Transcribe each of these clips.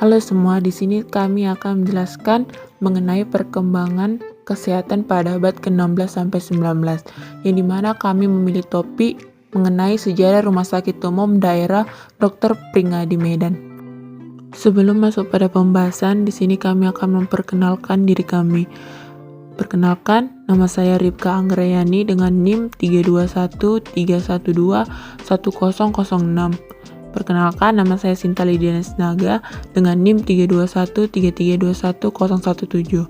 Halo semua, di sini kami akan menjelaskan mengenai perkembangan kesehatan pada abad ke-16 sampai 19, yang dimana kami memilih topik mengenai sejarah Rumah Sakit Umum Daerah Dr. Pringadi Medan. Sebelum masuk pada pembahasan, di sini kami akan memperkenalkan diri kami. Perkenalkan, nama saya Ripka Anggrayani dengan NIM 32131210006. Perkenalkan, nama saya Sinta Lidiana Sinaga dengan NIM 32133211017.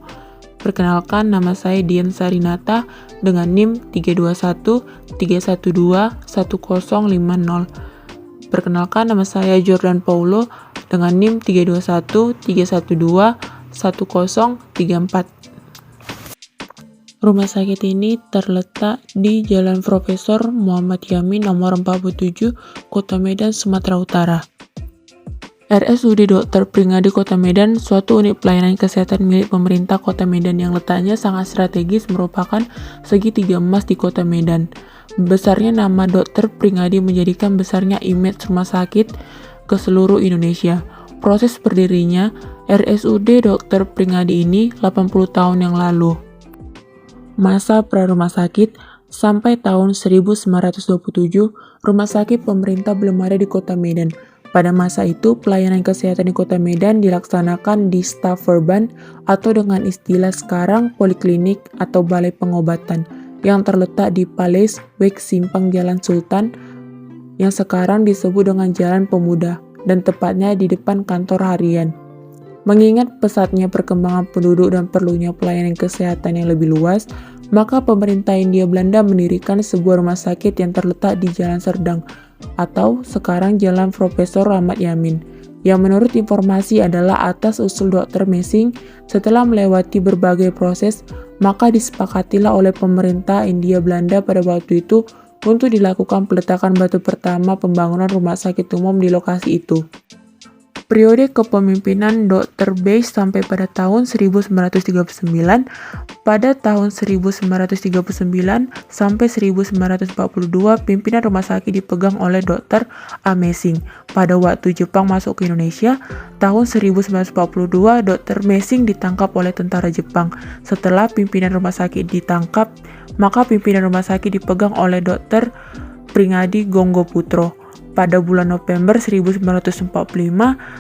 Perkenalkan, nama saya Dian Sarinata dengan NIM 32131211050. Perkenalkan, nama saya Jordan Paulo dengan NIM 32131211034. Rumah sakit ini terletak di Jalan Profesor Muhammad Yamin nomor 47, Kota Medan, Sumatera Utara. RSUD Dr. Pringadi Kota Medan, suatu unit pelayanan kesehatan milik pemerintah Kota Medan yang letaknya sangat strategis, merupakan segitiga emas di Kota Medan. Besarnya nama Dr. Pringadi menjadikan besarnya image rumah sakit ke seluruh Indonesia. Proses berdirinya RSUD Dr. Pringadi ini 80 tahun yang lalu. Masa pra-rumah sakit sampai tahun 1927, rumah sakit pemerintah belum ada di Kota Medan. Pada masa itu, pelayanan kesehatan di Kota Medan dilaksanakan di Staffurban atau dengan istilah sekarang Poliklinik atau Balai Pengobatan yang terletak di Palais Wek Simpang Jalan Sultan yang sekarang disebut dengan Jalan Pemuda dan tepatnya di depan kantor harian. Mengingat pesatnya perkembangan penduduk dan perlunya pelayanan kesehatan yang lebih luas, maka pemerintah Hindia Belanda mendirikan sebuah rumah sakit yang terletak di Jalan Serdang atau sekarang Jalan Profesor Ahmad Yamin, yang menurut informasi adalah atas usul Dr. Messing. Setelah melewati berbagai proses, maka disepakatilah oleh pemerintah Hindia Belanda pada waktu itu untuk dilakukan peletakan batu pertama pembangunan rumah sakit umum di lokasi itu. Periode kepemimpinan Dr. Beys sampai pada tahun 1939. Pada tahun 1939 sampai 1942, pimpinan rumah sakit dipegang oleh Dr. A. Messing. Pada waktu Jepang masuk ke Indonesia, tahun 1942, Dr. Messing ditangkap oleh tentara Jepang. Setelah pimpinan rumah sakit ditangkap, maka pimpinan rumah sakit dipegang oleh Dr. Pringadi Gonggoputro. Pada bulan November 1945,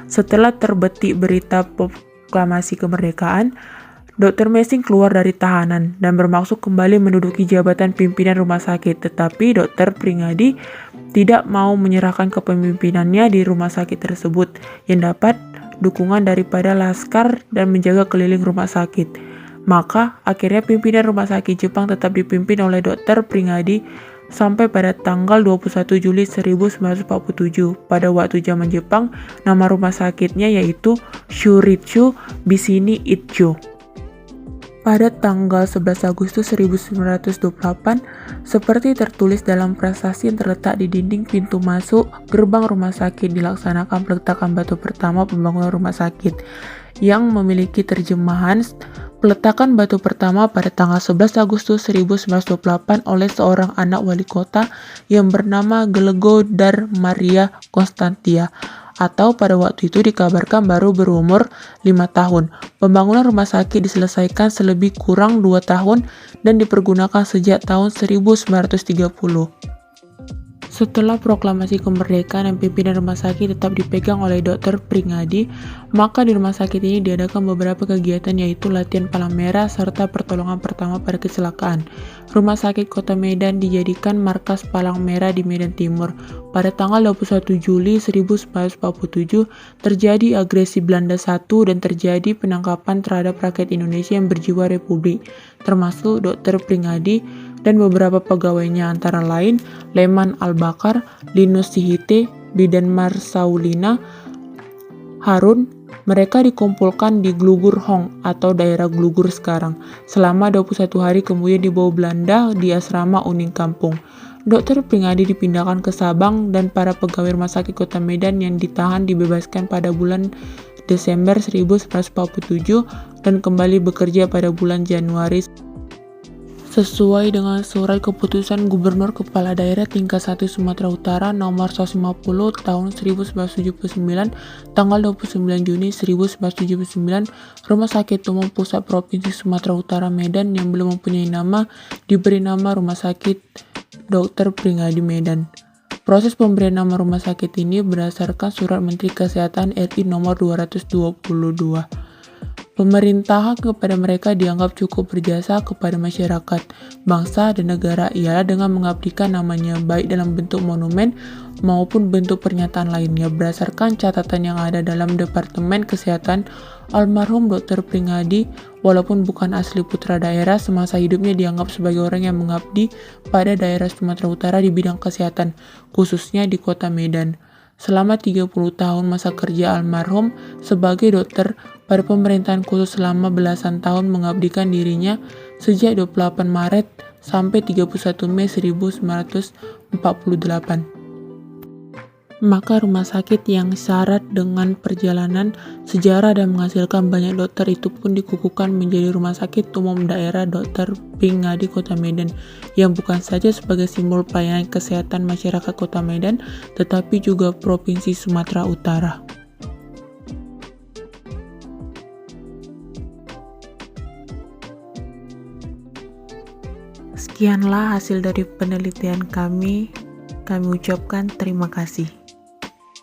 setelah terbetik berita proklamasi kemerdekaan, Dr. Messing keluar dari tahanan dan bermaksud kembali menduduki jabatan pimpinan rumah sakit, tetapi Dr. Pringadi tidak mau menyerahkan kepemimpinannya di rumah sakit tersebut yang dapat dukungan daripada laskar dan menjaga keliling rumah sakit. Maka akhirnya pimpinan rumah sakit Jepang tetap dipimpin oleh Dr. Pringadi sampai pada tanggal 21 Juli 1947. Pada waktu zaman Jepang, nama rumah sakitnya yaitu Shurichu Bisini Itcho. Pada tanggal 11 Agustus 1928, seperti tertulis dalam prasasti yang terletak di dinding pintu masuk gerbang rumah sakit, dilaksanakan peletakan batu pertama pembangunan rumah sakit yang memiliki terjemahan peletakan batu pertama pada tanggal 11 Agustus 1928 oleh seorang anak wali kota yang bernama Gelego Dar Maria Konstantia, atau pada waktu itu dikabarkan baru berumur 5 tahun. Pembangunan rumah sakit diselesaikan selebih kurang 2 tahun dan dipergunakan sejak tahun 1930. Setelah proklamasi kemerdekaan dan pimpinan rumah sakit tetap dipegang oleh Dr. Pringadi, maka di rumah sakit ini diadakan beberapa kegiatan yaitu latihan palang merah serta pertolongan pertama pada kecelakaan. Rumah sakit Kota Medan dijadikan markas palang merah di Medan Timur. Pada tanggal 21 Juli 1947 terjadi agresi Belanda I dan terjadi penangkapan terhadap rakyat Indonesia yang berjiwa republik, termasuk Dr. Pringadi dan beberapa pegawainya, antara lain Leman Al-Bakar, Linus Sihite, Bidan Marsaulina, Harun. Mereka dikumpulkan di Glugur Hong atau daerah Glugur sekarang. Selama 21 hari kemudian dibawa Belanda di asrama Uning Kampung. Dr. Pringadi dipindahkan ke Sabang dan para pegawai rumah sakit Kota Medan yang ditahan dibebaskan pada bulan Desember 1947 dan kembali bekerja pada bulan Januari sesuai dengan surat keputusan Gubernur Kepala Daerah Tingkat 1 Sumatera Utara nomor 150 tahun 1979 tanggal 29 Juni 1979, Rumah Sakit Umum Pusat Provinsi Sumatera Utara Medan yang belum mempunyai nama diberi nama Rumah Sakit Dr. Pringadi Medan. Proses pemberian nama rumah sakit ini berdasarkan Surat Menteri Kesehatan RI nomor 222. Pemerintahan kepada mereka dianggap cukup berjasa kepada masyarakat, bangsa, dan negara ialah dengan mengabdikan namanya baik dalam bentuk monumen maupun bentuk pernyataan lainnya. Berdasarkan catatan yang ada dalam Departemen Kesehatan, almarhum Dr. Pringadi walaupun bukan asli putra daerah, semasa hidupnya dianggap sebagai orang yang mengabdi pada daerah Sumatera Utara di bidang kesehatan, khususnya di kota Medan. Selama 30 tahun masa kerja almarhum sebagai dokter pada pemerintahan khusus selama belasan tahun mengabdikan dirinya sejak 28 Maret sampai 31 Mei 1948. Maka rumah sakit yang syarat dengan perjalanan sejarah dan menghasilkan banyak dokter itu pun dikukuhkan menjadi Rumah Sakit Umum Daerah Dr. Pringadi Kota Medan, yang bukan saja sebagai simbol pelayanan kesehatan masyarakat Kota Medan, tetapi juga Provinsi Sumatera Utara. Sekianlah hasil dari penelitian kami. Kami ucapkan terima kasih.